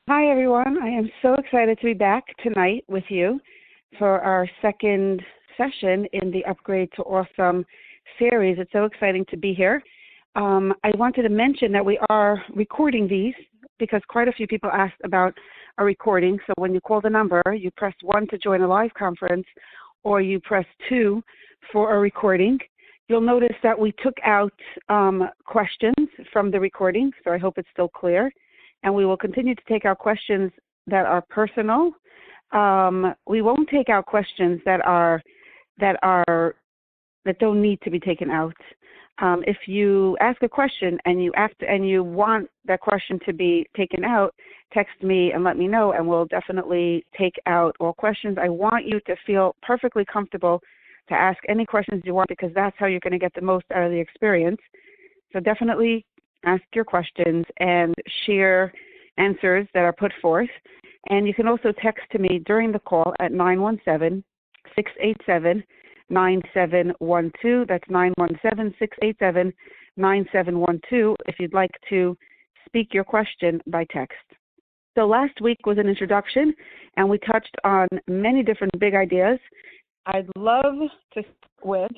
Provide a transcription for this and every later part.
Hi, everyone. I am so excited to be back tonight with you for our second session in the Upgrade to Awesome series. It's so exciting to be here. I wanted to mention that we are recording these because quite a few people asked about a recording. So when you call the number, you press 1 to join a live conference or you press 2 for a recording. You'll notice that we took out questions from the recording, so I hope it's still clear. And we will continue to take out questions that are personal. We won't take out questions that don't need to be taken out. If you ask a question and you want that question to be taken out, text me and let me know, and we'll definitely take out all questions. I want you to feel perfectly comfortable to ask any questions you want because that's how you're going to get the most out of the experience. So definitely ask your questions and share answers that are put forth. And you can also text to me during the call at 917-687-9712. That's 917-687-9712 if you'd like to speak your question by text. So last week was an introduction, and we touched on many different big ideas. I'd love to start with,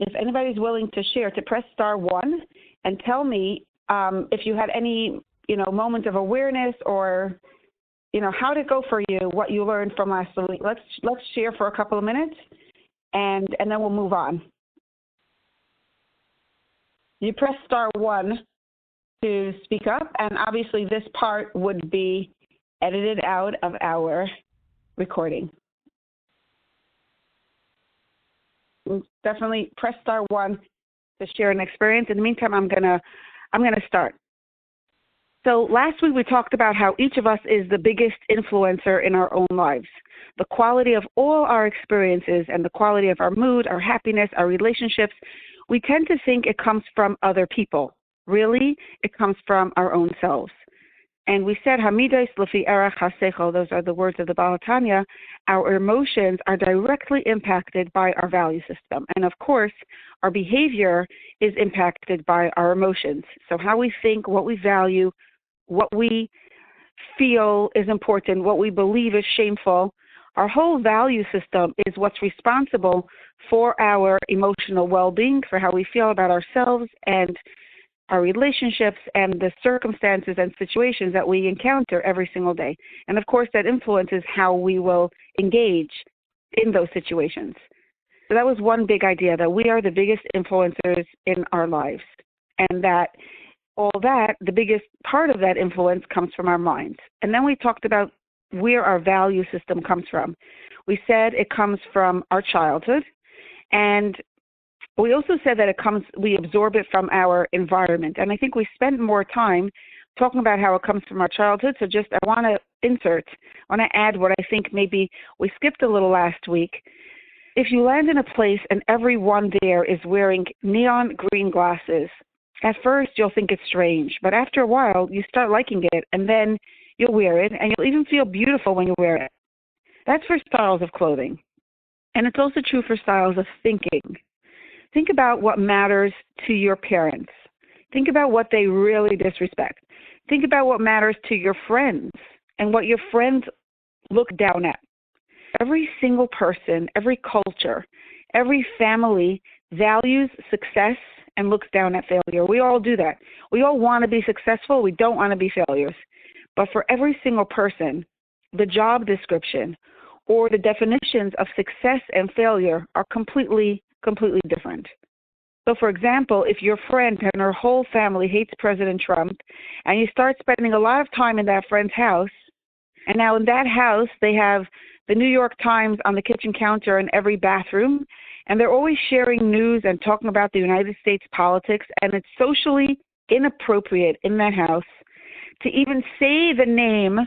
if anybody's willing to share, to press star 1 and tell me if you had any, moments of awareness or, how did it go for you, what you learned from last week. Let's share for a couple of minutes, and then we'll move on. You press star 1 to speak up, and obviously this part would be edited out of our recording. Definitely press star 1 to share an experience. In the meantime, I'm gonna start. So last week we talked about how each of us is the biggest influencer in our own lives. The quality of all our experiences and the quality of our mood, our happiness, our relationships, we tend to think it comes from other people. Really, it comes from our own selves. And we said, Hamidos lefi erech hasechel, those are the words of the Baal Tanya, our emotions are directly impacted by our value system. And of course, our behavior is impacted by our emotions. So how we think, what we value, what we feel is important, what we believe is shameful, our whole value system is what's responsible for our emotional well-being, for how we feel about ourselves and our relationships and the circumstances and situations that we encounter every single day. And of course, that influences how we will engage in those situations. So that was one big idea, that we are the biggest influencers in our lives, and that the biggest part of that influence comes from our minds. And then we talked about where our value system comes from. We said it comes from our childhood, and we also said that we absorb it from our environment. And I think we spent more time talking about how it comes from our childhood. So I want to add what I think maybe we skipped a little last week. If you land in a place and everyone there is wearing neon green glasses, at first you'll think it's strange, but after a while you start liking it, and then you'll wear it, and you'll even feel beautiful when you wear it. That's for styles of clothing. And it's also true for styles of thinking. Think about what matters to your parents. Think about what they really disrespect. Think about what matters to your friends and what your friends look down at. Every single person, every culture, every family values success and looks down at failure. We all do that. We all want to be successful. We don't want to be failures. But for every single person, the job description or the definitions of success and failure are completely different. So, for example, if your friend and her whole family hates President Trump, and you start spending a lot of time in that friend's house, and now in that house they have the New York Times on the kitchen counter in every bathroom, and they're always sharing news and talking about the United States politics, and it's socially inappropriate in that house to even say the name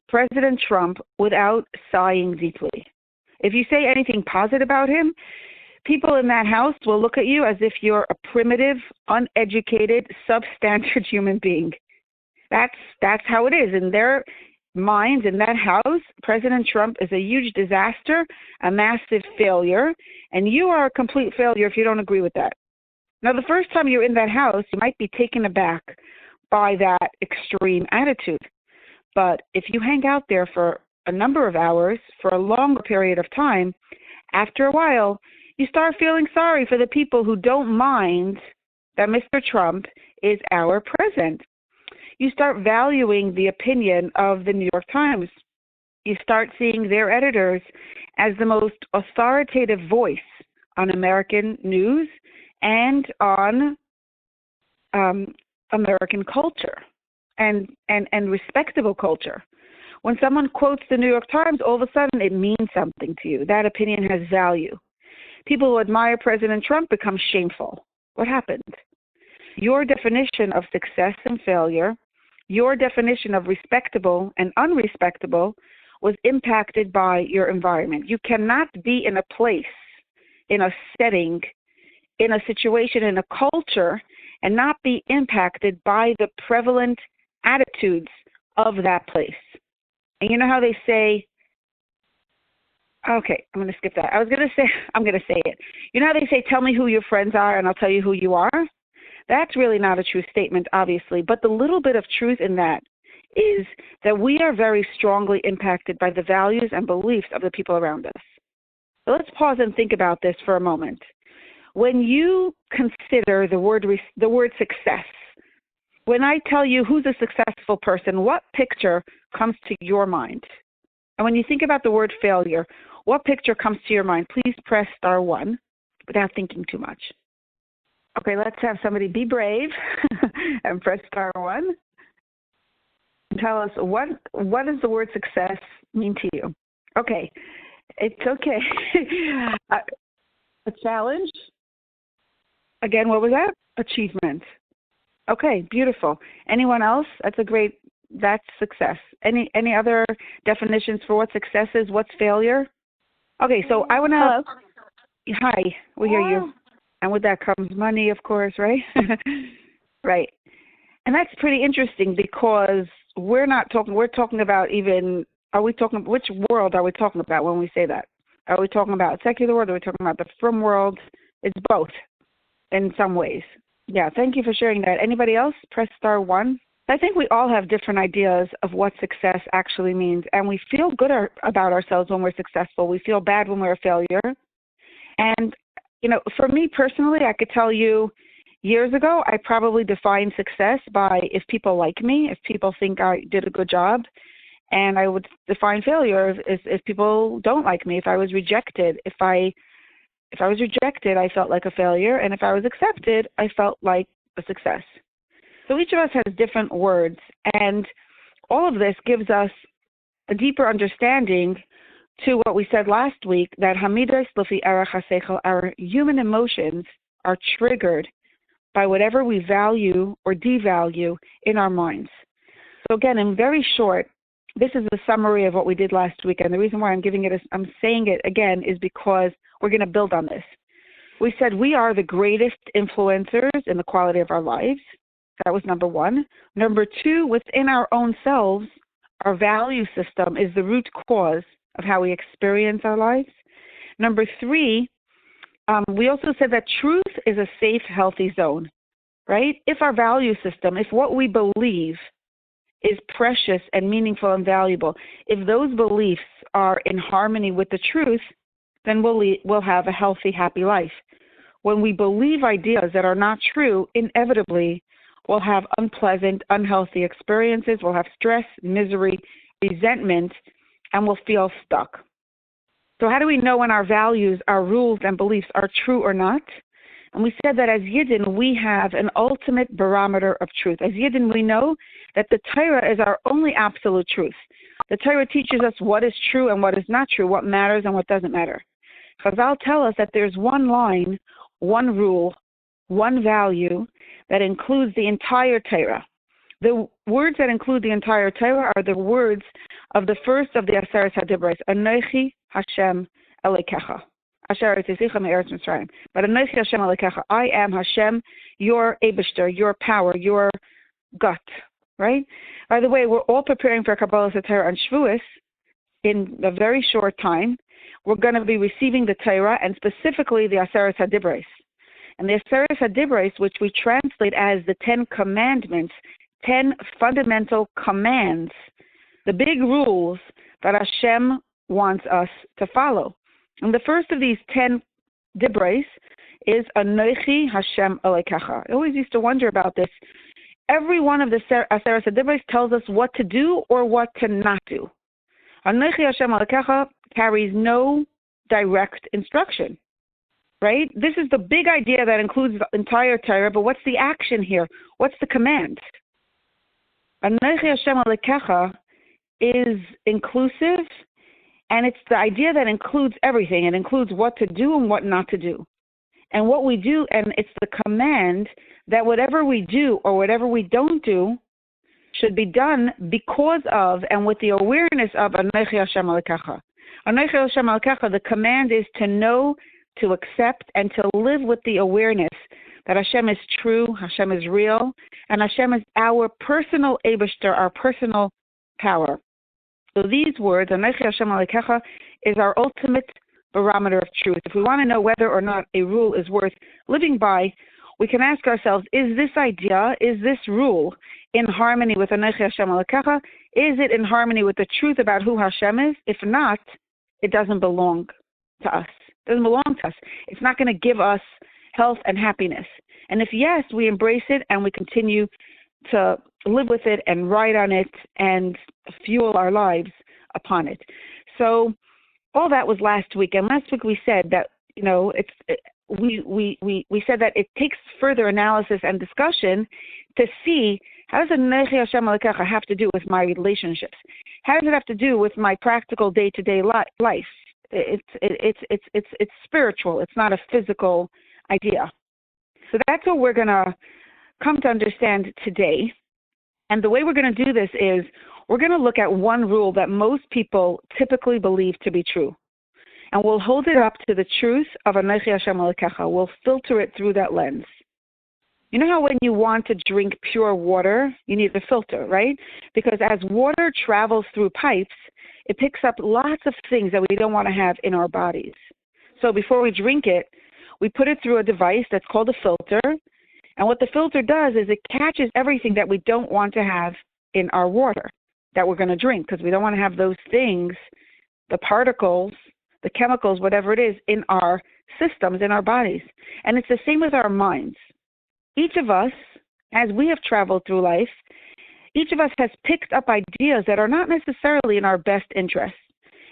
President Trump without sighing deeply. If you say anything positive about him, people in that house will look at you as if you're a primitive, uneducated, substandard human being. That's how it is. In their minds, in that house, President Trump is a huge disaster, a massive failure, and you are a complete failure if you don't agree with that. Now, the first time you're in that house, you might be taken aback by that extreme attitude. But if you hang out there for a number of hours, for a longer period of time, after a while, you start feeling sorry for the people who don't mind that Mr. Trump is our president. You start valuing the opinion of the New York Times. You start seeing their editors as the most authoritative voice on American news and on American culture and respectable culture. When someone quotes the New York Times, all of a sudden it means something to you. That opinion has value. People who admire President Trump become shameful. What happened? Your definition of success and failure, your definition of respectable and unrespectable was impacted by your environment. You cannot be in a place, in a setting, in a situation, in a culture, and not be impacted by the prevalent attitudes of that place. And you know how they say, okay, I'm going to skip that. I'm going to say it. You know how they say, tell me who your friends are and I'll tell you who you are? That's really not a true statement, obviously. But the little bit of truth in that is that we are very strongly impacted by the values and beliefs of the people around us. So let's pause and think about this for a moment. When you consider the word success, when I tell you who's a successful person, what picture comes to your mind? And when you think about the word failure, what picture comes to your mind? Please press *1 without thinking too much. Okay, let's have somebody be brave and press *1. Tell us, what does the word success mean to you? Okay, it's okay. A challenge? Again, what was that? Achievement. Okay, beautiful. Anyone else? That's success. Any other definitions for what success is? What's failure? Okay, so I want to... Hello. Hi, we hear you. And with that comes money, of course, right? Right. And that's pretty interesting because we're talking about which world are we talking about when we say that? Are we talking about secular world? Are we talking about the frum world? It's both in some ways. Yeah, thank you for sharing that. Anybody else? Press *1. I think we all have different ideas of what success actually means, and we feel good about ourselves when we're successful. We feel bad when we're a failure. And, for me personally, I could tell you years ago, I probably defined success by if people like me, if people think I did a good job, and I would define failure if people don't like me, if I was rejected. If I was rejected, I felt like a failure, and if I was accepted, I felt like a success. So each of us has different words, and all of this gives us a deeper understanding to what we said last week, that hamidas lefi erech haseichel, our human emotions are triggered by whatever we value or devalue in our minds. So again, in very short, this is a summary of what we did last week, and the reason why I'm saying it again is because we're going to build on this. We said we are the greatest influencers in the quality of our lives. That was number 1. Number 2, within our own selves, our value system is the root cause of how we experience our lives. Number 3, we also said that truth is a safe, healthy zone, right? If our value system, if what we believe is precious and meaningful and valuable, if those beliefs are in harmony with the truth, then we'll have a healthy, happy life. When we believe ideas that are not true, inevitably we'll have unpleasant, unhealthy experiences. We'll have stress, misery, resentment, and we'll feel stuck. So how do we know when our values, our rules, and beliefs are true or not? And we said that as Yidden, we have an ultimate barometer of truth. As Yidden, we know that the Torah is our only absolute truth. The Torah teaches us what is true and what is not true, what matters and what doesn't matter. Chazal tell us that there's one line, one rule, one value that includes the entire Torah. The words that include the entire Torah are the words of the first of the Aseret HaDibros, Anochi Hashem Elokecha. Asher Etzicha me'eretz Mitzrayim. But Anochi Hashem Elokecha, I am Hashem, your Eibishter, your power, your gut. Right? By the way, we're all preparing for Kabbalah Torah on Shavuos in a very short time. We're going to be receiving the Torah, and specifically the Aseret HaDibros. And the Aseret HaDibros, which we translate as the 10 Commandments, 10 fundamental commands the big rules that Hashem wants us to follow. And the first of these 10 dibros is Anochi Hashem Elokecha. I always used to wonder about this. Every one of the Aseret Dibros tells us what to do or what to not do. Anochi Hashem Elokecha carries no direct instruction, right? This is the big idea that includes the entire Torah, but what's the action here? What's the command? Anochi Hashem Elokecha is inclusive, and it's the idea that includes everything. It includes what to do and what not to do. And what we do, and it's the command that whatever we do or whatever we don't do should be done because of and with the awareness of Anochi Hashem Elokecha. Anochi Hashem Elokecha, the command is to know, to accept, and to live with the awareness that Hashem is true, Hashem is real, and Hashem is our personal Eibishter, our personal power. So these words, Anochi Hashem Elokecha, is our ultimate barometer of truth. If we want to know whether or not a rule is worth living by, we can ask ourselves, is this idea, is this rule in harmony with Anochi Hashem Elokecha? Is it in harmony with the truth about who Hashem is? If not, it doesn't belong to us. It doesn't belong to us. It's not going to give us health and happiness. And if yes, we embrace it and we continue to live with it and ride on it and fuel our lives upon it. So all that was last week. And last week we said that, we said that it takes further analysis and discussion to see how does Anochi Hashem Elokecha have to do with my relationships? How does it have to do with my practical day-to-day life? It's spiritual. It's not a physical idea. So that's what we're going to come to understand today. And the way we're going to do this is we're going to look at one rule that most people typically believe to be true. And we'll hold it up to the truth of Anochi Hashem Elokecha. We'll filter it through that lens. You know how when you want to drink pure water, you need a filter, right? Because as water travels through pipes, it picks up lots of things that we don't want to have in our bodies. So before we drink it, we put it through a device that's called a filter. And what the filter does is it catches everything that we don't want to have in our water that we're going to drink, because we don't want to have those things, the particles, the chemicals, whatever it is, in our systems, in our bodies. And it's the same with our minds. Each of us, as we have traveled through life, each of us has picked up ideas that are not necessarily in our best interests,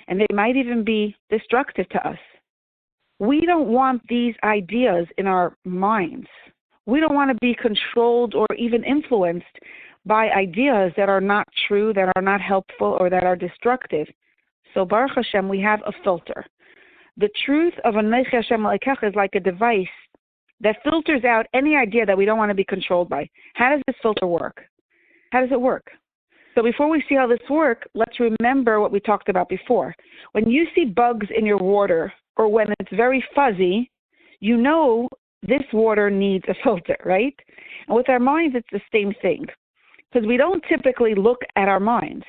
and they might even be destructive to us. We don't want these ideas in our minds. We don't want to be controlled or even influenced by ideas that are not true, that are not helpful, or that are destructive. So Baruch Hashem, we have a filter. The truth of Anochi Hashem Elokecha is like a device that filters out any idea that we don't want to be controlled by. How does this filter work? How does it work? So before we see how this works, let's remember what we talked about before. When you see bugs in your water, or when it's very fuzzy, you know this water needs a filter, right? And with our minds, it's the same thing. Because we don't typically look at our minds.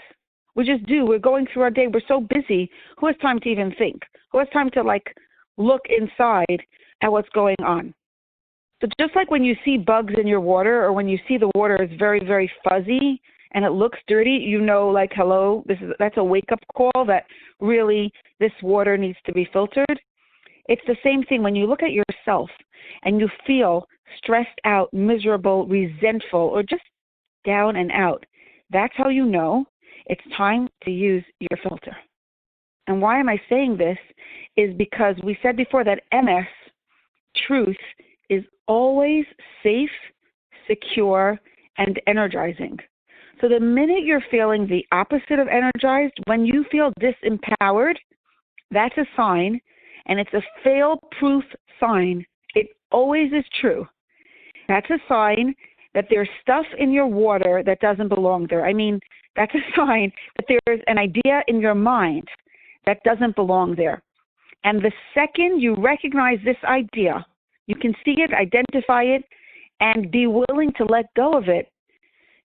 We just do. We're going through our day. We're so busy. Who has time to even think? Who has time to, look inside at what's going on? So just like when you see bugs in your water, or when you see the water is very, very fuzzy and it looks dirty, you know, hello, that's a wake-up call that really this water needs to be filtered. It's the same thing when you look at yourself and you feel stressed out, miserable, resentful, or just down and out. That's how you know it's time to use your filter. And why am I saying this is because we said before that MS, truth, is always safe, secure, and energizing. So the minute you're feeling the opposite of energized, when you feel disempowered, that's a sign, and it's a fail-proof sign. It always is true. That's a sign that there's stuff in your water that doesn't belong there. I mean, that's a sign that there's an idea in your mind that doesn't belong there. And the second you recognize this idea, you can see it, identify it, and be willing to let go of it,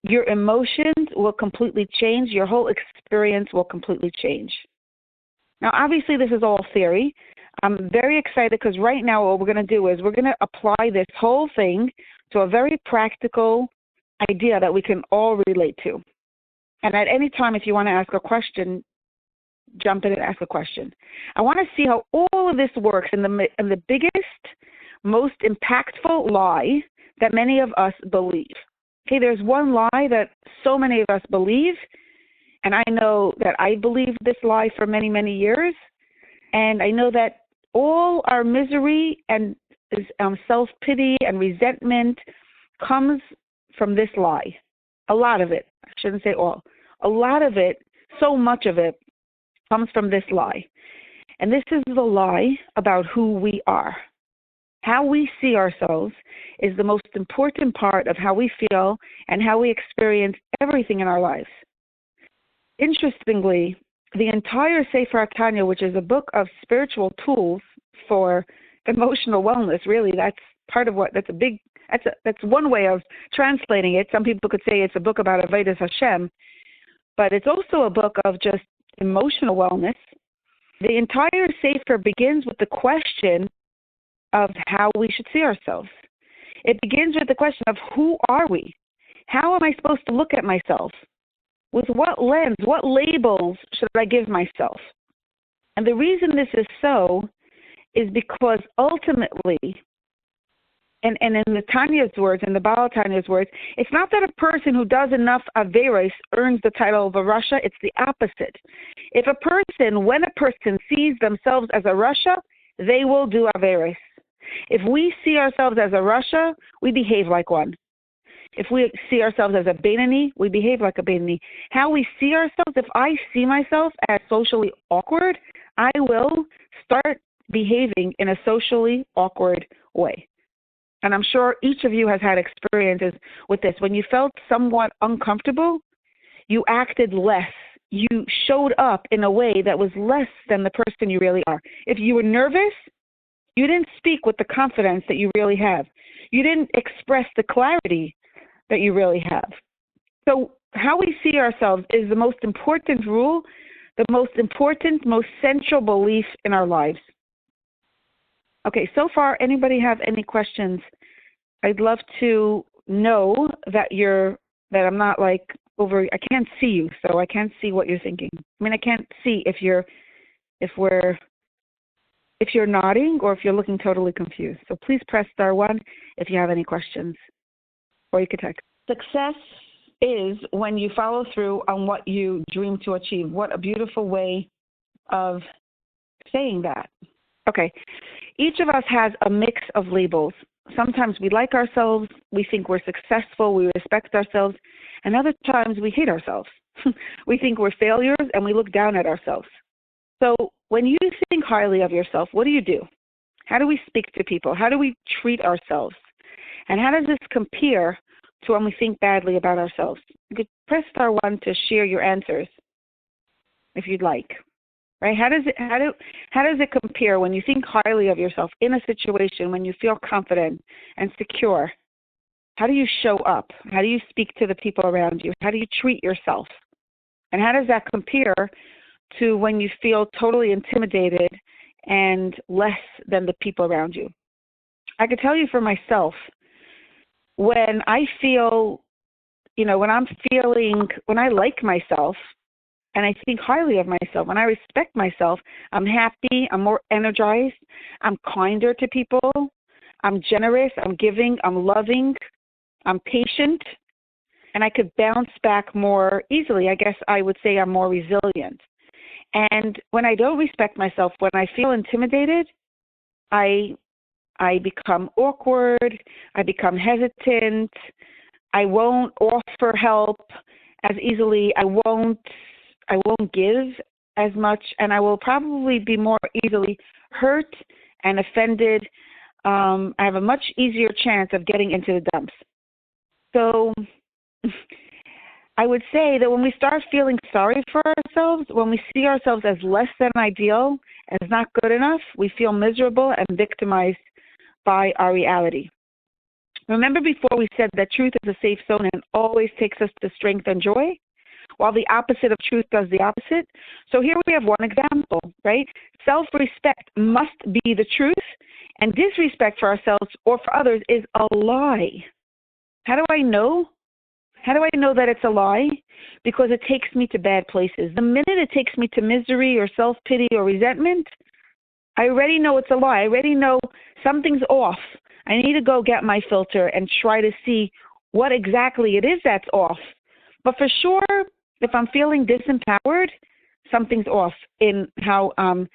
your emotions will completely change. Your whole experience will completely change. Now, obviously, this is all theory. I'm very excited because right now what we're going to do is we're going to apply this whole thing to a very practical idea that we can all relate to. And at any time, if you want to ask a question, jump in and ask a question. I want to see how all of this works in the biggest, most impactful lie that many of us believe. Okay, there's one lie that so many of us believe, and I know that I believed this lie for many, many years, and I know that all our misery and self-pity and resentment comes from this lie. A lot of it, I shouldn't say all, a lot of it, so much of it, comes from this lie. And this is the lie about who we are. How we see ourselves is the most important part of how we feel and how we experience everything in our lives. Interestingly, the entire Sefer Tanya, which is a book of spiritual tools for emotional wellness, really, that's part of what, that's one way of translating it. Some people could say it's a book about Avodas Hashem, but it's also a book of just emotional wellness. The entire Sefer begins with the question of how we should see ourselves. It begins with the question of who are we? How am I supposed to look at myself? With what lens, what labels should I give myself? And the reason this is so is because ultimately, and in the Tanya's words, in the Baal Tanya's words, it's not that a person who does enough Averos earns the title of a Rasha, it's the opposite. When a person sees themselves as a Rasha, they will do Averos. If we see ourselves as a Rasha, we behave like one. If we see ourselves as a Beinoni, we behave like a Beinoni. How we see ourselves, if I see myself as socially awkward, I will start behaving in a socially awkward way. And I'm sure each of you has had experiences with this. When you felt somewhat uncomfortable, you acted less. You showed up in a way that was less than the person you really are. If you were nervous, you didn't speak with the confidence that you really have. You didn't express the clarity that you really have. So how we see ourselves is the most important rule, the most important, most central belief in our lives. Okay, so far, anybody have any questions? I'd love to know that I'm not like I can't see you, so I can't see what you're thinking. I mean, I can't see if you're nodding or if you're looking totally confused. So please press *1 if you have any questions, or you could text. Success is when you follow through on what you dream to achieve. What a beautiful way of saying that. Okay. Each of us has a mix of labels. Sometimes we like ourselves, we think we're successful, we respect ourselves, and other times we hate ourselves. We think we're failures and we look down at ourselves. So when you think highly of yourself, what do? How do we speak to people? How do we treat ourselves? And how does this compare to when we think badly about ourselves? You could press *1 to share your answers if you'd like. Right? How does it compare when you think highly of yourself in a situation when you feel confident and secure? How do you show up? How do you speak to the people around you? How do you treat yourself? And how does that compare to when you feel totally intimidated and less than the people around you? I could tell you for myself, when I feel, when I like myself, and I think highly of myself, when I respect myself, I'm happy, I'm more energized, I'm kinder to people, I'm generous, I'm giving, I'm loving, I'm patient, and I could bounce back more easily. I guess I would say I'm more resilient. And when I don't respect myself, when I feel intimidated, I become awkward, I become hesitant, I won't offer help as easily, I won't give as much, and I will probably be more easily hurt and offended. I have a much easier chance of getting into the dumps. So I would say that when we start feeling sorry for ourselves, when we see ourselves as less than ideal, as not good enough, we feel miserable and victimized by our reality. Remember before we said that truth is a safe zone and always takes us to strength and joy? While the opposite of truth does the opposite. So here we have one example, right? Self-respect must be the truth, and disrespect for ourselves or for others is a lie. How do I know How do I know that it's a lie? Because it takes me to bad places. The minute it takes me to misery or self-pity or resentment, I already know it's a lie. I already know something's off. I need to go get my filter and try to see what exactly it is that's off. But for sure, if I'm feeling disempowered, something's off in how I'm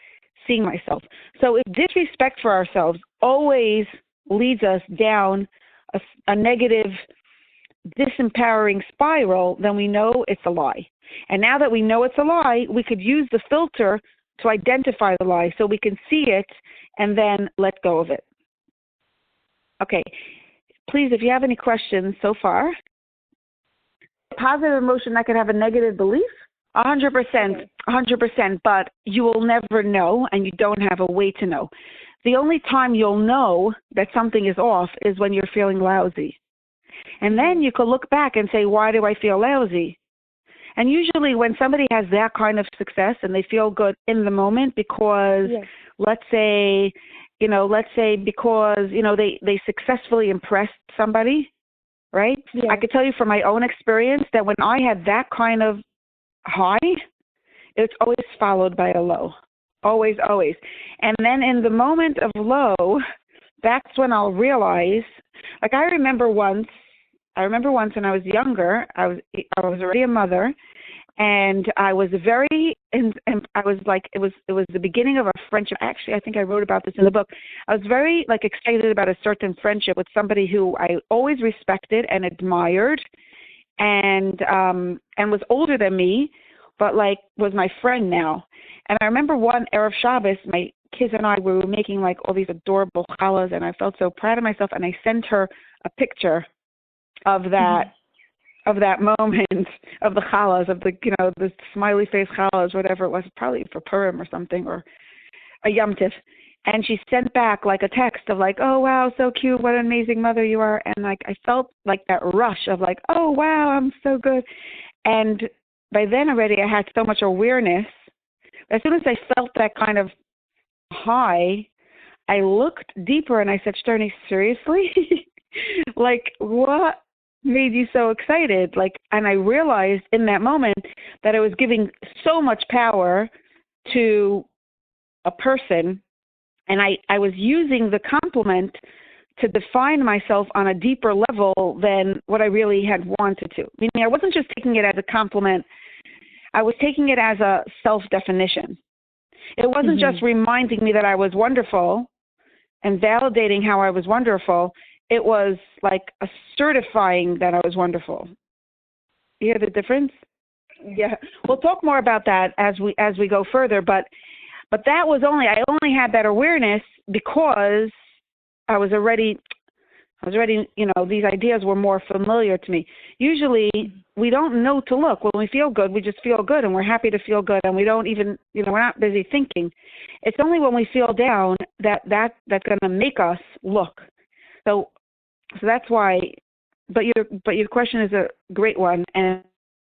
seeing myself. So if disrespect for ourselves always leads us down a negative, disempowering spiral, then we know it's a lie. And now that we know it's a lie, we could use the filter to identify the lie so we can see it and then let go of it. Okay. Please, if you have any questions so far. Positive emotion that could have a negative belief? 100%, 100%, but you will never know and you don't have a way to know. The only time you'll know that something is off is when you're feeling lousy. And then you can look back and say, why do I feel lousy? And usually when somebody has that kind of success and they feel good in the moment because, let's say because, they successfully impressed somebody, right? Yeah. I could tell you from my own experience that when I had that kind of high, it's always followed by a low. Always, always. And then in the moment of low, that's when I'll realize, like I remember once when I was younger, I was already a mother, and I was it was the beginning of a friendship. Actually, I think I wrote about this in the book. I was very excited about a certain friendship with somebody who I always respected and admired, and was older than me, but was my friend now. And I remember one Erev Shabbos, my kids and I were making all these adorable challahs, and I felt so proud of myself, and I sent her a picture of that moment of the challahs, of the smiley face challahs, whatever it was, probably for Purim or something, or a Yom Tif. And she sent back a text of oh wow, so cute, what an amazing mother you are. And I felt that rush of oh wow, I'm so good. And by then already I had so much awareness. As soon as I felt that kind of high, I looked deeper and I said, Shterna, seriously? What made you so excited? And I realized in that moment that I was giving so much power to a person, and I was using the compliment to define myself on a deeper level than what I really had wanted to. Meaning I wasn't just taking it as a compliment, I was taking it as a self-definition. It wasn't just reminding me that I was wonderful and validating how I was wonderful. It was a certifying that I was wonderful. You hear the difference? Yeah. We'll talk more about that as we go further, but that was I only had that awareness because I was already, these ideas were more familiar to me. Usually we don't know to look. When we feel good, we just feel good and we're happy to feel good and we don't even, we're not busy thinking. It's only when we feel down that's going to make us look. So that's why, but your question is a great one, and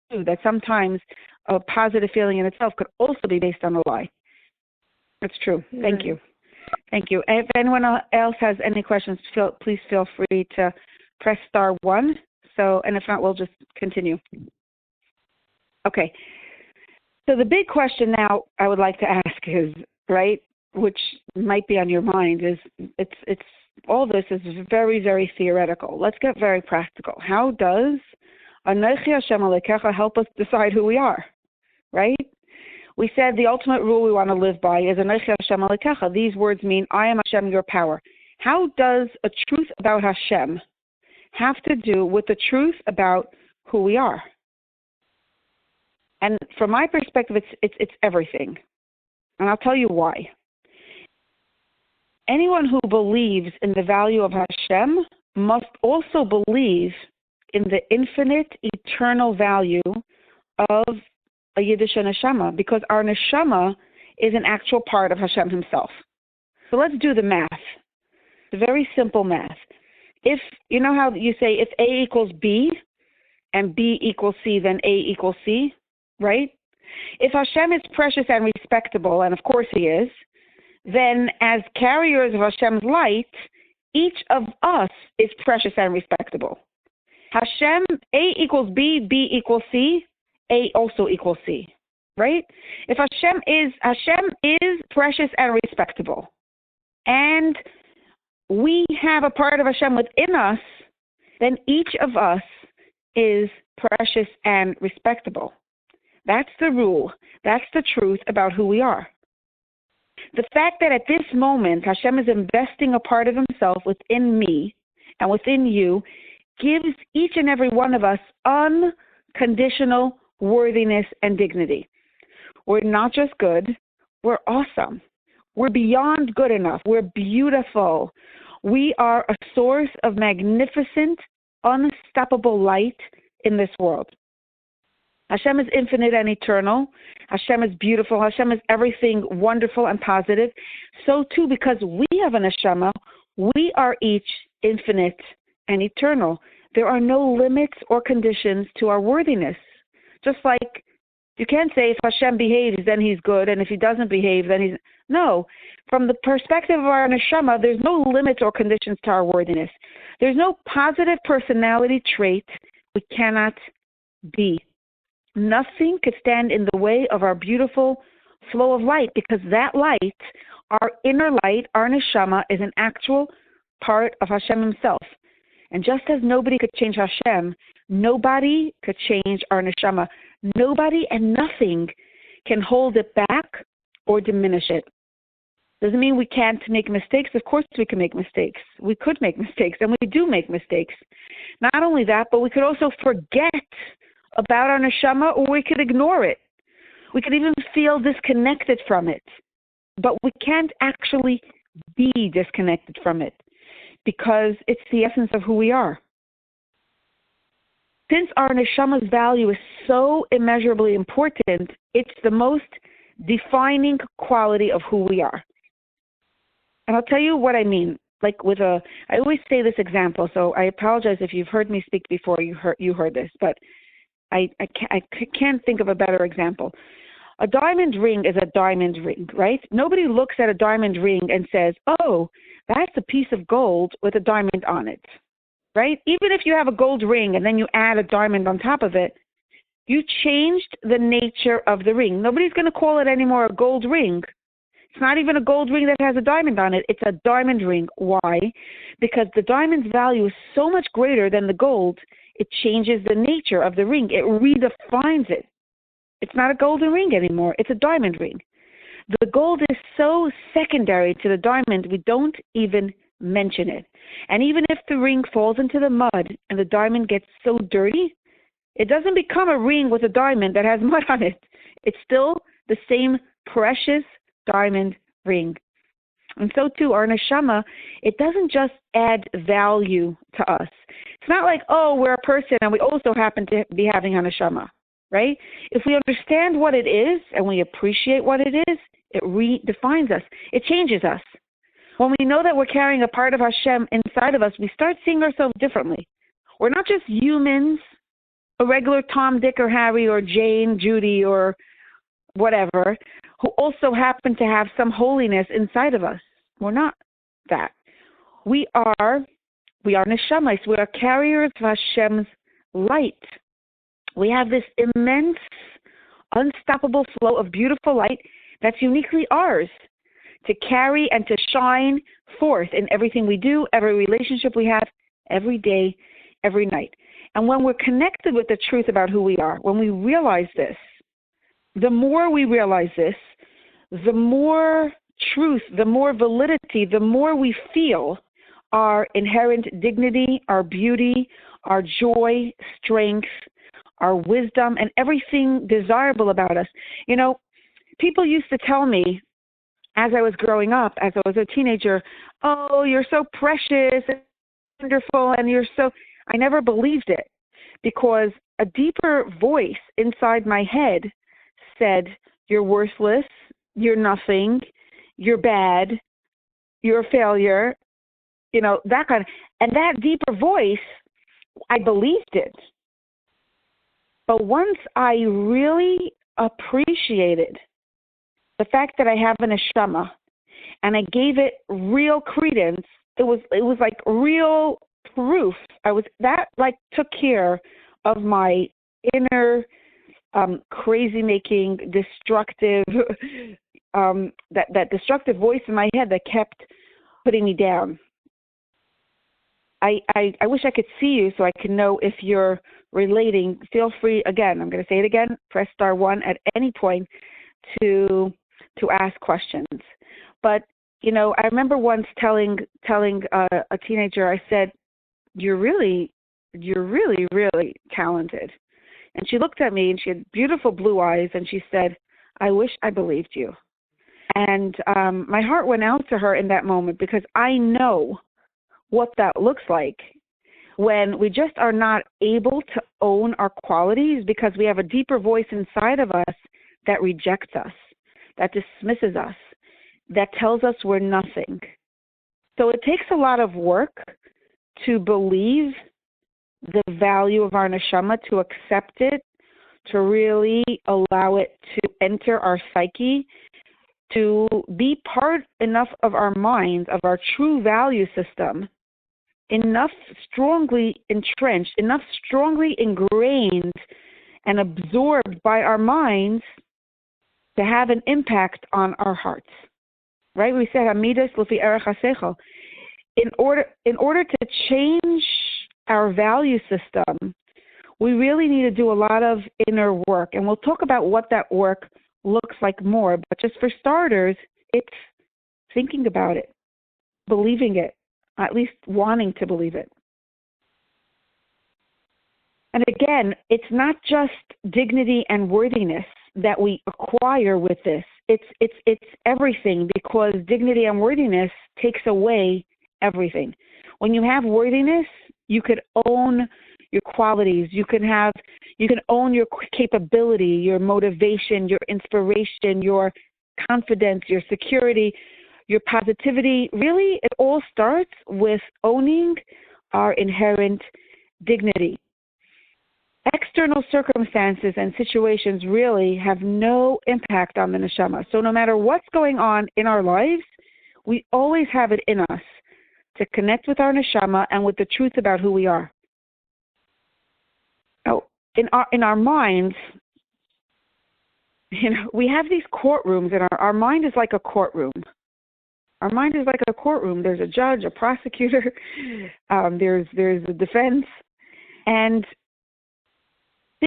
that sometimes a positive feeling in itself could also be based on a lie. That's true. Thank you. Thank you. If anyone else has any questions, please feel free to press *1. And if not, we'll just continue. Okay. So the big question now I would like to ask is, right, which might be on your mind, is it's all this is very, very theoretical. Let's get very practical. How does Anochi Hashem Elokecha help us decide who we are, right? We said the ultimate rule we want to live by is Anochi Hashem Elokecha. These words mean, I am Hashem, your power. How does a truth about Hashem have to do with the truth about who we are? And from my perspective, it's everything. And I'll tell you why. Anyone who believes in the value of Hashem must also believe in the infinite, eternal value of a Yiddish neshama, because our neshama is an actual part of Hashem himself. So let's do the math. It's very simple math. If, you know how you say if A equals B and B equals C, then A equals C, right? If Hashem is precious and respectable, and of course he is, then as carriers of Hashem's light, each of us is precious and respectable. Hashem, A equals B, B equals C, A also equals C, right? If Hashem is precious and respectable, and we have a part of Hashem within us, then each of us is precious and respectable. That's the rule. That's the truth about who we are. The fact that at this moment Hashem is investing a part of himself within me and within you gives each and every one of us unconditional worthiness and dignity. We're not just good, we're awesome. We're beyond good enough. We're beautiful. We are a source of magnificent, unstoppable light in this world. Hashem is infinite and eternal. Hashem is beautiful. Hashem is everything wonderful and positive. So too, because we have an neshama, we are each infinite and eternal. There are no limits or conditions to our worthiness. Just like you can't say if Hashem behaves, then he's good, and if he doesn't behave, then he's... No. From the perspective of our neshama, there's no limits or conditions to our worthiness. There's no positive personality trait we cannot be. Nothing could stand in the way of our beautiful flow of light, because that light, our inner light, our neshama, is an actual part of Hashem himself. And just as nobody could change Hashem, nobody could change our neshama. Nobody and nothing can hold it back or diminish it. Doesn't mean we can't make mistakes. Of course we can make mistakes. We could make mistakes, and we do make mistakes. Not only that, but we could also forget about our neshama, or we could ignore it. We could even feel disconnected from it. But we can't actually be disconnected from it, because it's the essence of who we are. Since our neshama's value is so immeasurably important, it's the most defining quality of who we are. And I'll tell you what I mean. I always say this example, so I apologize if you've heard me speak before you heard this, but I can't think of a better example. A diamond ring is a diamond ring, right? Nobody looks at a diamond ring and says, oh, that's a piece of gold with a diamond on it, right? Even if you have a gold ring and then you add a diamond on top of it, you changed the nature of the ring. Nobody's going to call it anymore a gold ring. It's not even a gold ring that has a diamond on it. It's a diamond ring. Why? Because the diamond's value is so much greater than the gold, it changes the nature of the ring. It redefines it. It's not a golden ring anymore. It's a diamond ring. The gold is so secondary to the diamond, we don't even mention it. And even if the ring falls into the mud and the diamond gets so dirty, it doesn't become a ring with a diamond that has mud on it. It's still the same precious diamond ring. And so too, our neshama, it doesn't just add value to us. It's not like, oh, we're a person and we also happen to be having a neshama, right? If we understand what it is and we appreciate what it is, it redefines us. It changes us. When we know that we're carrying a part of Hashem inside of us, we start seeing ourselves differently. We're not just humans, a regular Tom, Dick, or Harry, or Jane, Judy, or whatever, who also happen to have some holiness inside of us. We're not that. We are neshamas. We are carriers of Hashem's light. We have this immense, unstoppable flow of beautiful light that's uniquely ours to carry and to shine forth in everything we do, every relationship we have, every day, every night. And when we're connected with the truth about who we are, when we realize this, the more we realize this, the more truth, the more validity, the more we feel our inherent dignity, our beauty, our joy, strength, our wisdom, and everything desirable about us. You know, people used to tell me as I was growing up, as I was a teenager, oh, you're so precious and wonderful, and you're so... I never believed it, because a deeper voice inside my head said, you're worthless, you're nothing, you're bad, you're a failure, you know, that kind of... And that deeper voice, I believed it. But once I really appreciated the fact that I have an neshama, and I gave it real credence, it was like real proof. Took care of my inner crazy making, destructive, that destructive voice in my head that kept putting me down. I wish I could see you so I can know if you're relating. Feel free, again, I'm going to say it again, press star 1 at any point to ask questions. But, I remember once telling a teenager, I said, you're really, really talented. And she looked at me and she had beautiful blue eyes and she said, I wish I believed you. And my heart went out to her in that moment because I know what that looks like when we just are not able to own our qualities because we have a deeper voice inside of us that rejects us, that dismisses us, that tells us we're nothing. So it takes a lot of work to believe the value of our neshama, to accept it, to really allow it to enter our psyche, to be part enough of our minds, of our true value system, enough strongly entrenched, enough strongly ingrained and absorbed by our minds to have an impact on our hearts. Right? We say, Hamidas Lufi Erech HaSeichel. In order to change our value system, we really need to do a lot of inner work. And we'll talk about what that work looks like more. But just for starters, it's thinking about it, believing it, at least wanting to believe it. And again, it's not just dignity and worthiness that we acquire with this. It's everything, because dignity and worthiness takes away everything. When you have worthiness, you could own your qualities. You can own your capability, your motivation, your inspiration, your confidence, your security, your positivity. Really, it all starts with owning our inherent dignity. External circumstances and situations really have no impact on the neshama. So no matter what's going on in our lives, we always have it in us to connect with our neshama and with the truth about who we are. Now, in our minds, we have these courtrooms, and our mind is like a courtroom. Our mind is like a courtroom. There's a judge, a prosecutor, there's a defense, and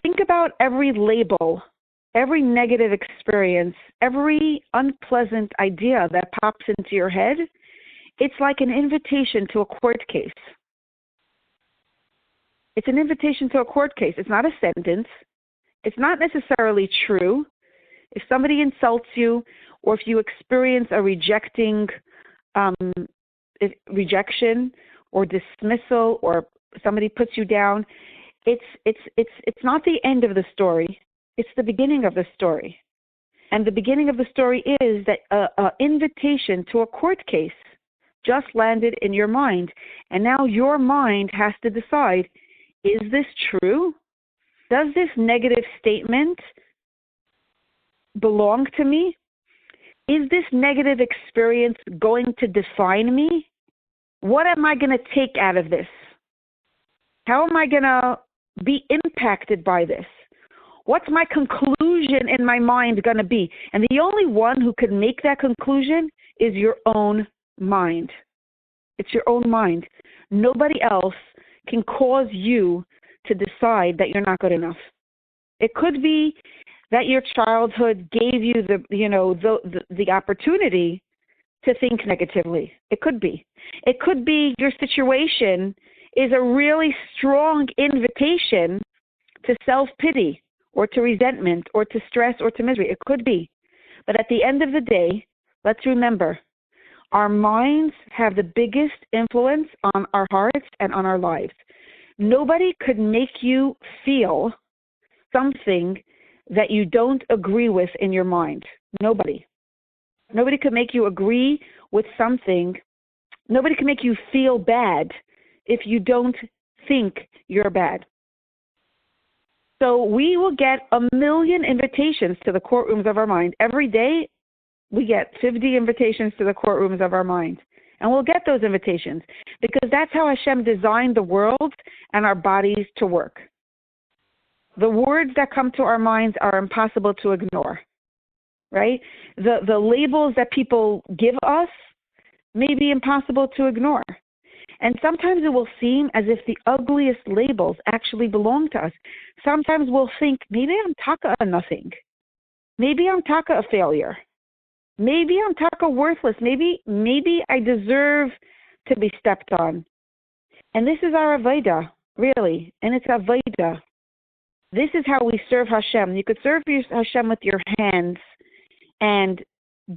think about every label, every negative experience, every unpleasant idea that pops into your head. It's like an invitation to a court case. It's an invitation to a court case. It's not a sentence. It's not necessarily true. If somebody insults you, or if you experience a rejection or dismissal, or somebody puts you down, it's not the end of the story. It's the beginning of the story. And the beginning of the story is that an invitation to a court case just landed in your mind. And now your mind has to decide, is this true? Does this negative statement belong to me? Is this negative experience going to define me? What am I going to take out of this? How am I going to be impacted by this? What's my conclusion in my mind going to be? And the only one who can make that conclusion is your own mind. It's your own mind. Nobody else can cause you to decide that you're not good enough. It could be that your childhood gave you the opportunity to think negatively. It could be. It could be your situation is a really strong invitation to self-pity or to resentment or to stress or to misery. It could be. But at the end of the day, let's remember, our minds have the biggest influence on our hearts and on our lives. Nobody could make you feel something that you don't agree with in your mind. Nobody. Nobody could make you agree with something. Nobody can make you feel bad if you don't think you're bad. So we will get 1 million invitations to the courtrooms of our mind. Every day we get 50 invitations to the courtrooms of our mind. And we'll get those invitations because that's how Hashem designed the world and our bodies to work. The words that come to our minds are impossible to ignore, right? The labels that people give us may be impossible to ignore. And sometimes it will seem as if the ugliest labels actually belong to us. Sometimes we'll think, maybe I'm taka a nothing. Maybe I'm taka a failure. Maybe I'm taka worthless. Maybe I deserve to be stepped on. And this is our avodah, really. And it's avodah. This is how we serve Hashem. You could serve Hashem with your hands and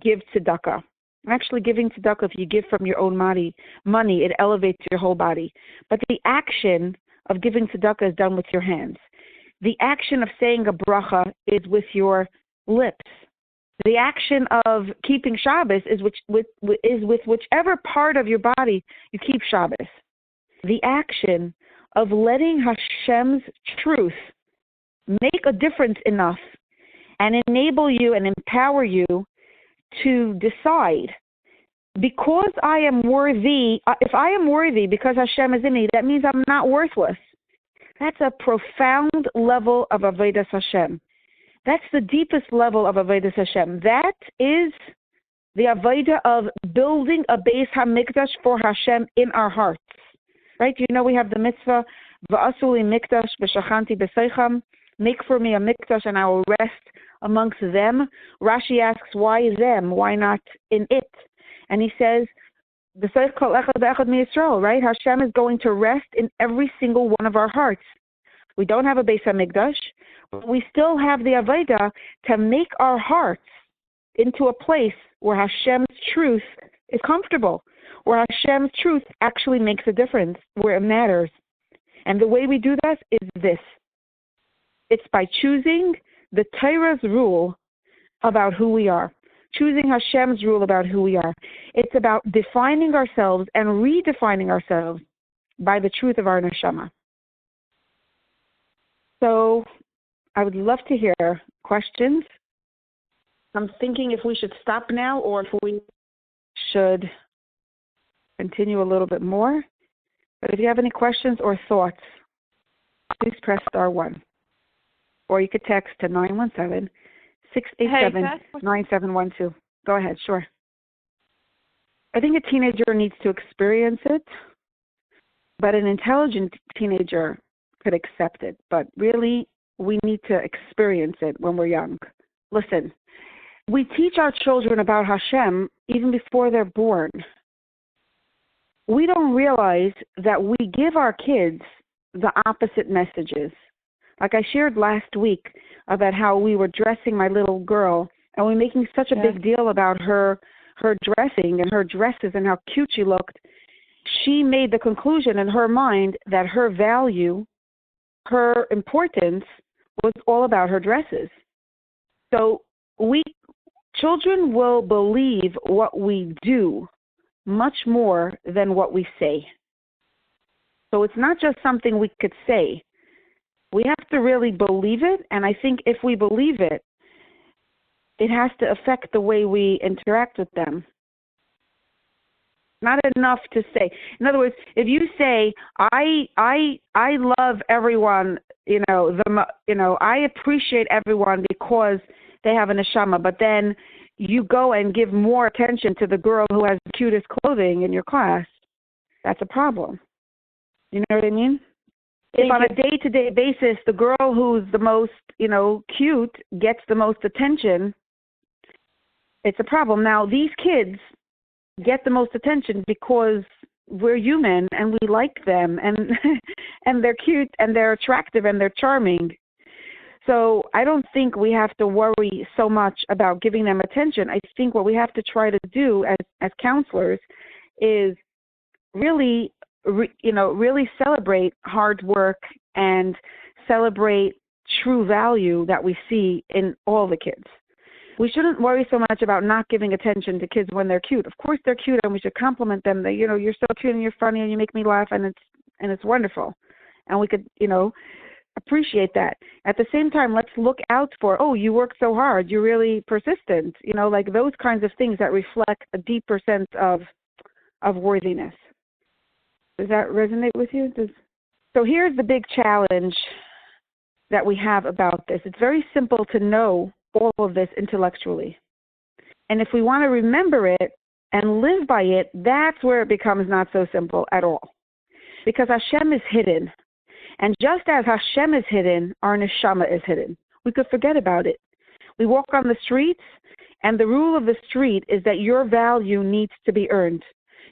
give tzedakah. Actually, giving tzedakah, if you give from your own money, it elevates your whole body. But the action of giving tzedakah is done with your hands. The action of saying a bracha is with your lips. The action of keeping Shabbos is with whichever part of your body you keep Shabbos. The action of letting Hashem's truth make a difference enough and enable you and empower you to decide, because I am worthy, if I am worthy because Hashem is in me, that means I'm not worthless. That's a profound level of Avodas Hashem. That's the deepest level of Avodas Hashem. That is the Avodah of building a Beis HaMikdash for Hashem in our hearts. Right? You know we have the mitzvah, V'asu li mikdash v'shachanti b'seicham, make for me a mikdash and I will rest amongst them. Rashi asks, why them? Why not in it? And he says, right? Hashem is going to rest in every single one of our hearts. We don't have a Beis HaMikdash, but we still have the Avodah to make our hearts into a place where Hashem's truth is comfortable, where Hashem's truth actually makes a difference, where it matters. And the way we do that is this. It's by choosing the Torah's rule about who we are, choosing Hashem's rule about who we are. It's about defining ourselves and redefining ourselves by the truth of our neshama. So I would love to hear questions. I'm thinking if we should stop now or if we should continue a little bit more. But if you have any questions or thoughts, please press star 1. Or you could text to 917-687-9712. Go ahead, sure. I think a teenager needs to experience it, but an intelligent teenager could accept it. But really, we need to experience it when we're young. Listen, we teach our children about Hashem even before they're born. We don't realize that we give our kids the opposite messages. Like I shared last week about how we were dressing my little girl, and we were making such a big deal about her dressing and her dresses and how cute she looked. She made the conclusion in her mind that her value, her importance, was all about her dresses. So children will believe what we do much more than what we say. So it's not just something we could say. We have to really believe it, and I think if we believe it, it has to affect the way we interact with them. Not enough to say. In other words, if you say, I love everyone, I appreciate everyone because they have a neshama, but then you go and give more attention to the girl who has the cutest clothing in your class, that's a problem. You know what I mean? If on a day-to-day basis, the girl who's the most, cute gets the most attention, it's a problem. Now, these kids get the most attention because we're human and we like them and and they're cute and they're attractive and they're charming. So I don't think we have to worry so much about giving them attention. I think what we have to try to do as counselors is really celebrate hard work and celebrate true value that we see in all the kids. We shouldn't worry so much about not giving attention to kids when they're cute. Of course they're cute and we should compliment them. That, you're so cute and you're funny and you make me laugh and it's wonderful. And we could, appreciate that. At the same time, let's look out for, you work so hard, you're really persistent, like those kinds of things that reflect a deeper sense of of worthiness. Does that resonate with you? So here's the big challenge that we have about this. It's very simple to know all of this intellectually. And if we want to remember it and live by it, that's where it becomes not so simple at all. Because Hashem is hidden. And just as Hashem is hidden, our neshama is hidden. We could forget about it. We walk on the streets, and the rule of the street is that your value needs to be earned.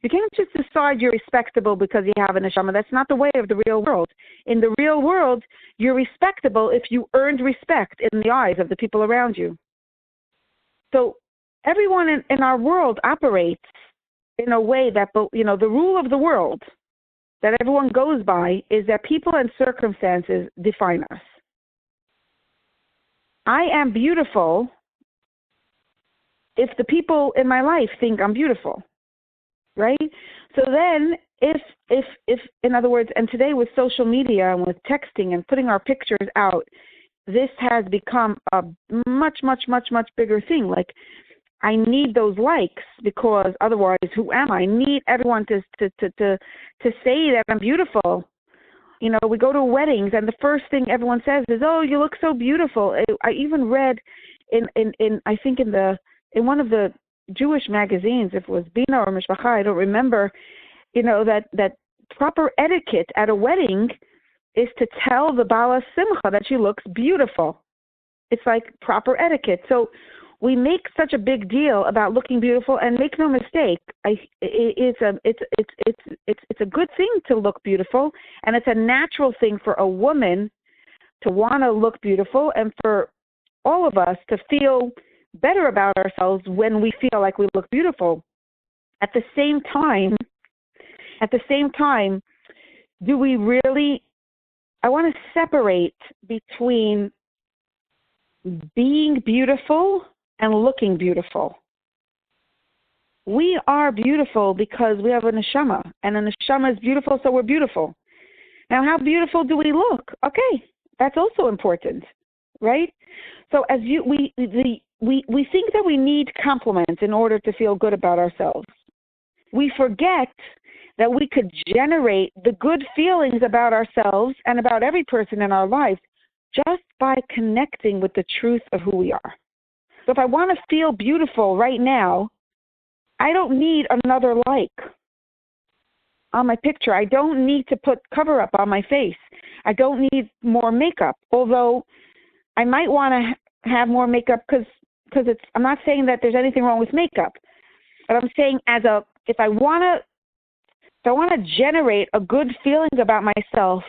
You can't just decide you're respectable because you have a neshama. That's not the way of the real world. In the real world, you're respectable if you earned respect in the eyes of the people around you. So everyone in our world operates in a way that, the rule of the world that everyone goes by is that people and circumstances define us. I am beautiful if the people in my life think I'm beautiful, right? So then if in other words, and today with social media and with texting and putting our pictures out, this has become a much, much, much, much bigger thing. Like, I need those likes because otherwise, who am I? I need everyone to say that I'm beautiful. You know, we go to weddings and the first thing everyone says is, "Oh, you look so beautiful." I even read in one of the Jewish magazines, if it was Bina or Mishpacha, I don't remember. That proper etiquette at a wedding is to tell the Bala Simcha that she looks beautiful. It's like proper etiquette. So we make such a big deal about looking beautiful, and make no mistake, it's a good thing to look beautiful, and it's a natural thing for a woman to want to look beautiful, and for all of us to feel better about ourselves when we feel like we look beautiful. At the same time, do we really? I want to separate between being beautiful and looking beautiful. We are beautiful because we have a neshama, and a neshama is beautiful, so we're beautiful. Now, how beautiful do we look? Okay, that's also important, right? So we think that we need compliments in order to feel good about ourselves. We forget that we could generate the good feelings about ourselves and about every person in our lives just by connecting with the truth of who we are. So if I want to feel beautiful right now, I don't need another like on my picture. I don't need to put cover up on my face. I don't need more makeup, although I might want to have more makeup because I'm not saying that there's anything wrong with makeup, but I'm saying if I want to generate a good feeling about myself,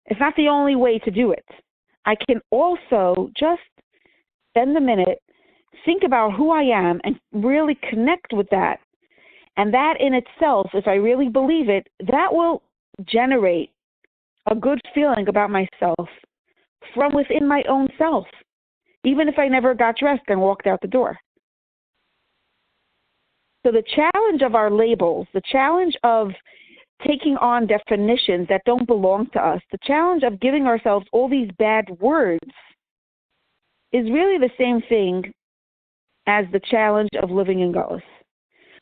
it's not the only way to do it. I can also just spend a minute, think about who I am, and really connect with that. And that in itself, if I really believe it, that will generate a good feeling about myself from within my own self, even if I never got dressed and walked out the door. So the challenge of our labels, the challenge of taking on definitions that don't belong to us, the challenge of giving ourselves all these bad words is really the same thing as the challenge of living in Galus.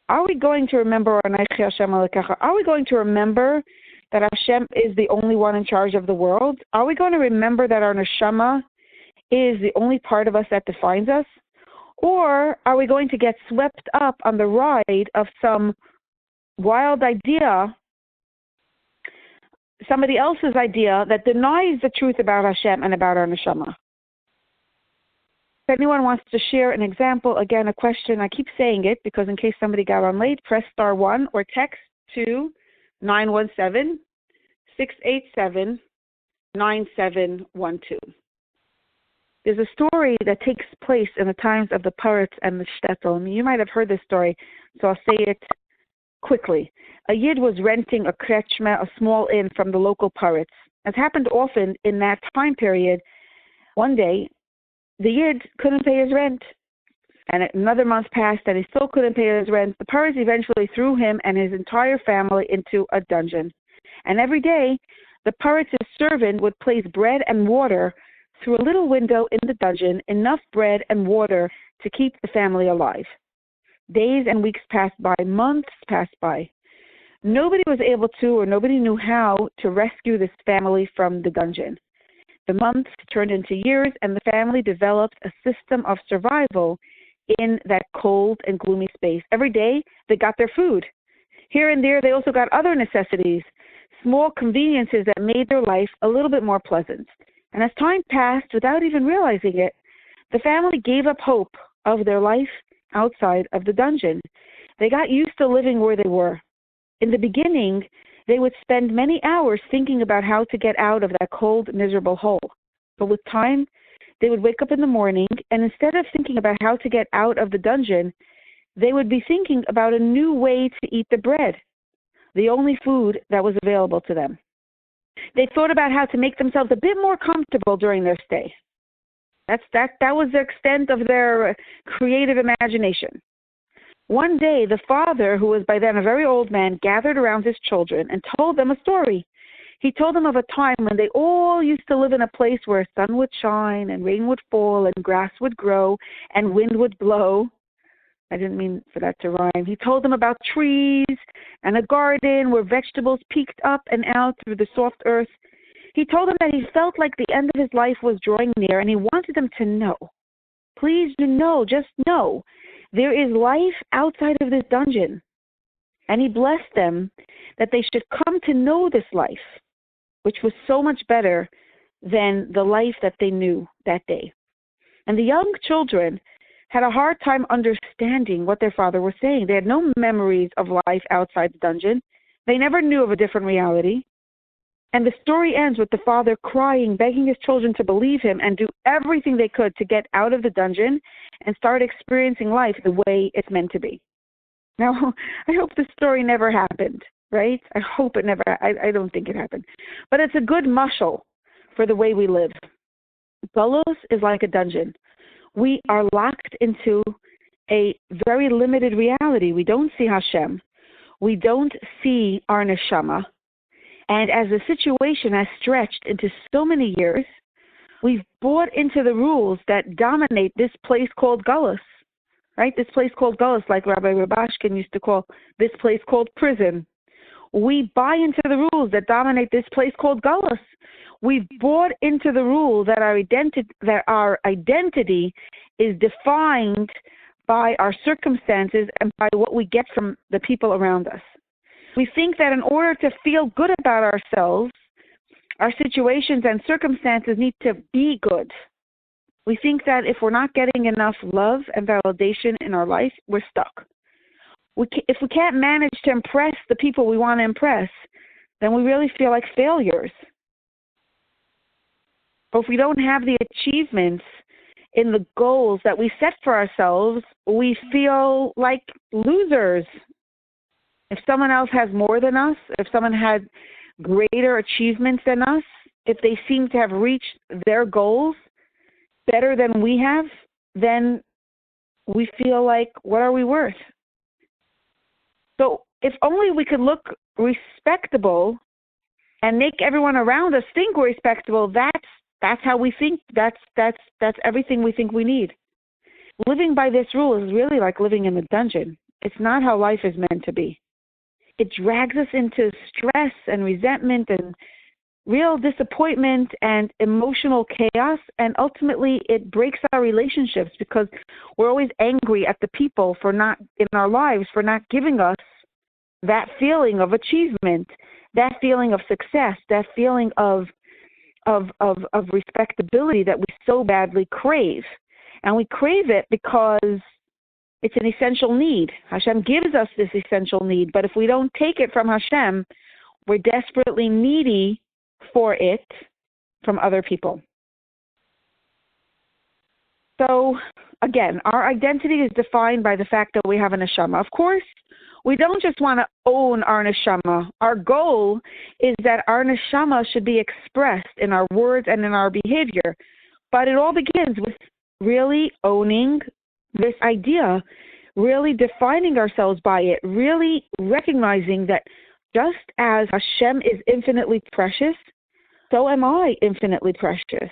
Are we going to remember Are we going to remember that Hashem is the only one in charge of the world? Are we going to remember that our neshama is the only part of us that defines us? Or are we going to get swept up on the ride of some wild idea, somebody else's idea that denies the truth about Hashem and about our neshama? If anyone wants to share an example, again, a question, I keep saying it because in case somebody got on late, press *1 or text to 917-687-9712. There's a story that takes place in the times of the Paritz and the Shtetl. I mean, you might have heard this story, so I'll say it quickly. A Yid was renting a kretschma, a small inn, from the local Paritz. As happened often in that time period, one day, the Yid couldn't pay his rent. And another month passed and he still couldn't pay his rent. The Paritz eventually threw him and his entire family into a dungeon. And every day, the Paritz's servant would place bread and water through a little window in the dungeon, enough bread and water to keep the family alive. Days and weeks passed by, months passed by. Nobody was able to, or nobody knew how to rescue this family from the dungeon. The months turned into years, and the family developed a system of survival in that cold and gloomy space. Every day, they got their food. Here and there, they also got other necessities, small conveniences that made their life a little bit more pleasant. And as time passed, without even realizing it, the family gave up hope of their life outside of the dungeon. They got used to living where they were. In the beginning, they would spend many hours thinking about how to get out of that cold, miserable hole. But with time, they would wake up in the morning, and instead of thinking about how to get out of the dungeon, they would be thinking about a new way to eat the bread, the only food that was available to them. They thought about how to make themselves a bit more comfortable during their stay. That was the extent of their creative imagination. One day, the father, who was by then a very old man, gathered around his children and told them a story. He told them of a time when they all used to live in a place where sun would shine and rain would fall and grass would grow and wind would blow. I didn't mean for that to rhyme. He told them about trees and a garden where vegetables peeked up and out through the soft earth. He told them that he felt like the end of his life was drawing near, and he wanted them to know. Please do know, just know, there is life outside of this dungeon. And he blessed them that they should come to know this life, which was so much better than the life that they knew that day. And the young children had a hard time understanding what their father was saying. They had no memories of life outside the dungeon. They never knew of a different reality. And the story ends with the father crying, begging his children to believe him and do everything they could to get out of the dungeon and start experiencing life the way it's meant to be. Now, I hope the story never happened, right? I hope it never, I don't think it happened. But it's a good mushal for the way we live. Galus is like a dungeon. We are locked into a very limited reality. We don't see Hashem. We don't see our neshama. And as the situation has stretched into so many years, we've bought into the rules that dominate this place called Galus, right? This place called Galus, like Rabbi Rabashkin used to call this place called prison. We buy into the rules that dominate this place called Galus. We've bought into the rule that our identity is defined by our circumstances and by what we get from the people around us. We think that in order to feel good about ourselves, our situations and circumstances need to be good. We think that if we're not getting enough love and validation in our life, we're stuck. If we can't manage to impress the people we want to impress, then we really feel like failures. Or if we don't have the achievements in the goals that we set for ourselves, we feel like losers. If someone else has more than us, if someone had greater achievements than us, if they seem to have reached their goals better than we have, then we feel like, what are we worth? So if only we could look respectable and make everyone around us think we're respectable, that's how we think. That's everything we think we need. Living by this rule is really like living in a dungeon. It's not how life is meant to be. It drags us into stress and resentment and real disappointment and emotional chaos, and ultimately it breaks our relationships because we're always angry at the people in our lives for not giving us that feeling of achievement, that feeling of success, that feeling of respectability that we so badly crave. And we crave it because it's an essential need. Hashem gives us this essential need, but if we don't take it from Hashem, we're desperately needy for it from other people. So, again, our identity is defined by the fact that we have a neshama. Of course, we don't just want to own our neshama. Our goal is that our neshama should be expressed in our words and in our behavior. But it all begins with really owning this idea, really defining ourselves by it, really recognizing that just as Hashem is infinitely precious, so am I infinitely precious.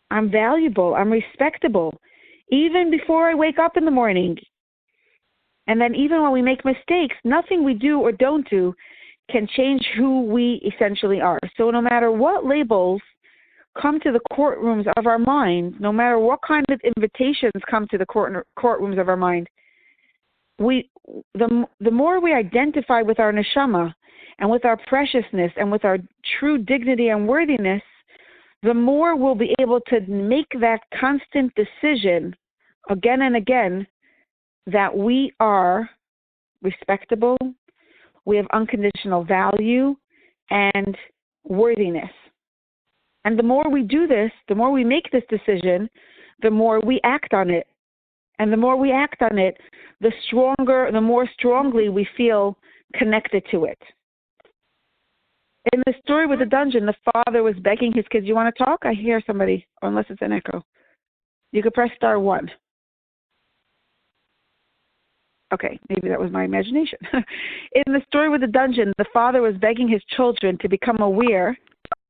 I'm valuable. I'm respectable. Even before I wake up in the morning, And then even when we make mistakes, nothing we do or don't do can change who we essentially are. So no matter what labels come to the courtrooms of our mind, no matter what kind of invitations come to the courtrooms of our mind, the more we identify with our neshama and with our preciousness and with our true dignity and worthiness, the more we'll be able to make that constant decision again and again that we are respectable, we have unconditional value and worthiness. And the more we do this, the more we make this decision, the more we act on it. And the more we act on it, the more strongly we feel connected to it. In the story with the dungeon, the father was begging his kids, you want to talk? I hear somebody, unless it's an echo. You could press *1. Okay, maybe that was my imagination. In the story with the dungeon, the father was begging his children to become aware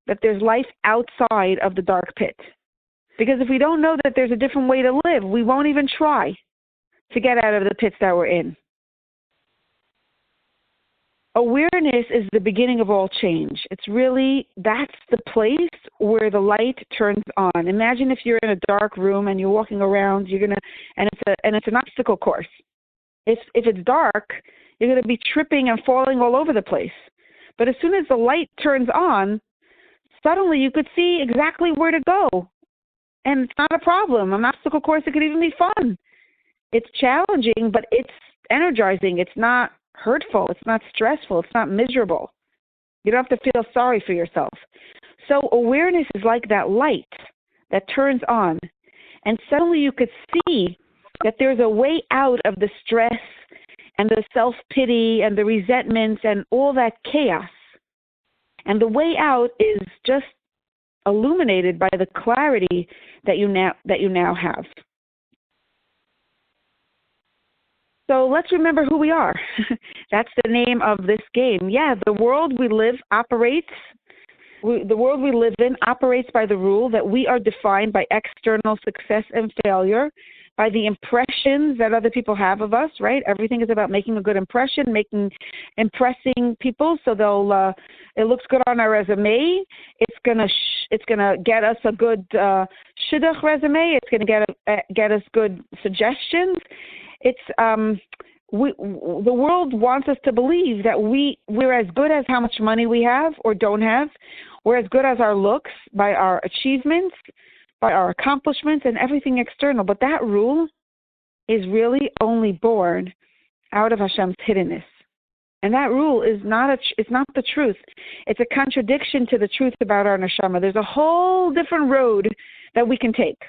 that there's life outside of the dark pit. Because if we don't know that there's a different way to live, we won't even try to get out of the pits that we're in. Awareness is the beginning of all change. It's really, that's the place where the light turns on. Imagine if you're in a dark room and you're walking around, and it's an obstacle course. If it's dark, you're going to be tripping and falling all over the place. But as soon as the light turns on, suddenly you could see exactly where to go. And it's not a problem. An obstacle course, it could even be fun. It's challenging, but it's energizing. It's not hurtful. It's not stressful. It's not miserable. You don't have to feel sorry for yourself. So awareness is like that light that turns on. And suddenly you could see that there's a way out of the stress and the self-pity and the resentments and all that chaos. And the way out is just illuminated by the clarity that you now have. So let's remember who we are. That's the name of this game. Yeah, the world we live in operates by the rule that we are defined by external success and failure, by the impressions that other people have of us, right? Everything is about making a good impression, impressing people so it looks good on our resume. It's gonna get us a good shidduch resume. It's gonna get us good suggestions. The world wants us to believe that we're as good as how much money we have or don't have. We're as good as our looks, by our achievements, by our accomplishments, and everything external. But that rule is really only born out of Hashem's hiddenness. And that rule is it's not the truth. It's a contradiction to the truth about our neshama. There's a whole different road that we can take,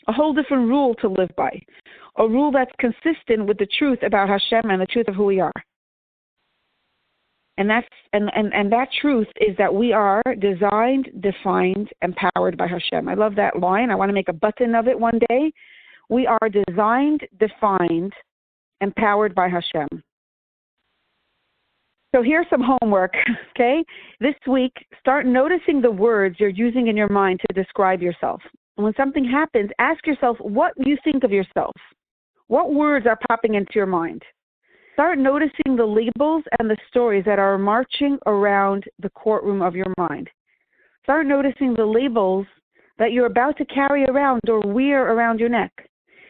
a whole different rule to live by, a rule that's consistent with the truth about Hashem and the truth of who we are. And that truth is that we are designed, defined, and powered by Hashem. I love that line. I want to make a button of it one day. We are designed, defined, and powered by Hashem. So here's some homework, okay? This week, start noticing the words you're using in your mind to describe yourself. And when something happens, ask yourself what you think of yourself. What words are popping into your mind? Start noticing the labels and the stories that are marching around the courtroom of your mind. Start noticing the labels that you're about to carry around or wear around your neck.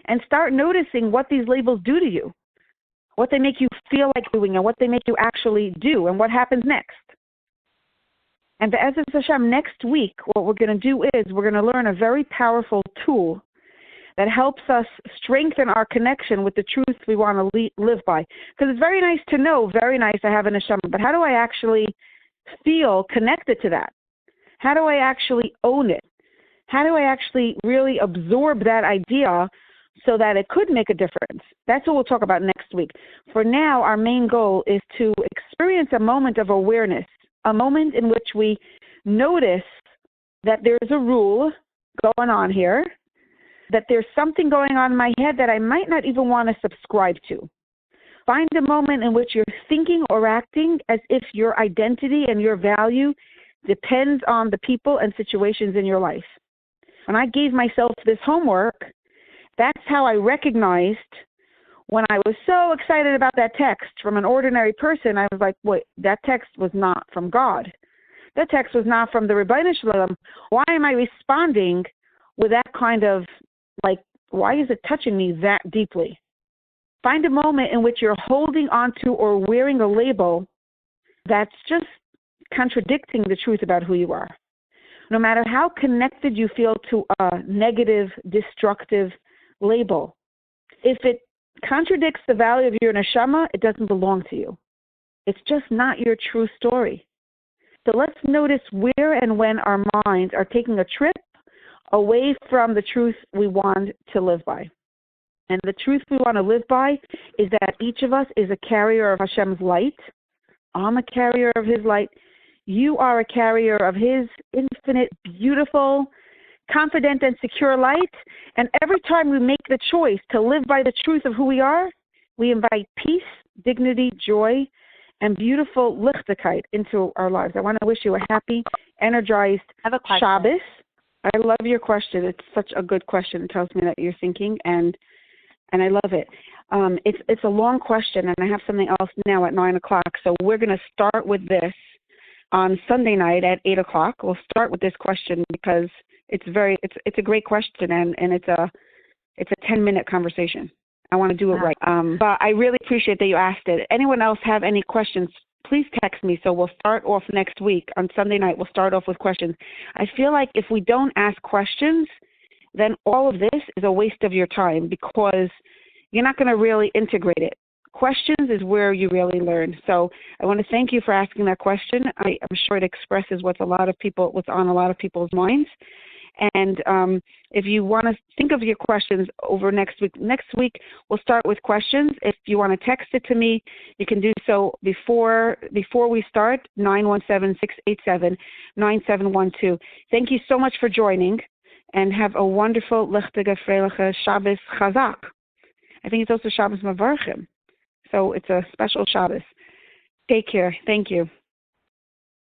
And start noticing what these labels do to you, what they make you feel like doing, and what they make you actually do, and what happens next. And Be'ezus Hashem, next week, what we're going to do is we're going to learn a very powerful tool that helps us strengthen our connection with the truth we want to live by. Because it's very nice to know, very nice to have a neshama, but how do I actually feel connected to that? How do I actually own it? How do I actually really absorb that idea so that it could make a difference? That's what we'll talk about next week. For now, our main goal is to experience a moment of awareness, a moment in which we notice that there's a rule going on here, that there's something going on in my head that I might not even want to subscribe to. Find a moment in which you're thinking or acting as if your identity and your value depends on the people and situations in your life. When I gave myself this homework, that's how I recognized when I was so excited about that text from an ordinary person, I was like, wait, that text was not from God. That text was not from the Rebbeinu Shalom. Why am I responding with that kind of, like, why is it touching me that deeply? Find a moment in which you're holding onto or wearing a label that's just contradicting the truth about who you are. No matter how connected you feel to a negative, destructive label, if it contradicts the value of your neshama, it doesn't belong to you. It's just not your true story. So let's notice where and when our minds are taking a trip away from the truth we want to live by. And the truth we want to live by is that each of us is a carrier of Hashem's light. I'm a carrier of His light. You are a carrier of His infinite, beautiful, confident, and secure light. And every time we make the choice to live by the truth of who we are, we invite peace, dignity, joy, and beautiful lichtigkeit into our lives. I want to wish you a happy, energized Shabbos. I love your question. It's such a good question. It tells me that you're thinking, and I love it. It's a long question, and I have something else now at 9 o'clock. So we're going to start with this on Sunday night at 8 o'clock. We'll start with this question because it's a great question, and it's a 10-minute conversation. I want to do it right. But I really appreciate that you asked it. Anyone else have any questions? Please text me. So we'll start off next week on Sunday night. We'll start off with questions. I feel like if we don't ask questions, then all of this is a waste of your time because you're not going to really integrate it. Questions is where you really learn. So I want to thank you for asking that question. I'm sure it expresses what's on a lot of people's minds. And if you want to think of your questions over next week we'll start with questions. If you want to text it to me, you can do so before we start, 917-687-9712. Thank you so much for joining, and have a wonderful lichtige, freiliche Shabbos Chazak. I think it's also Shabbos Mavarchim. So it's a special Shabbos. Take care. Thank you.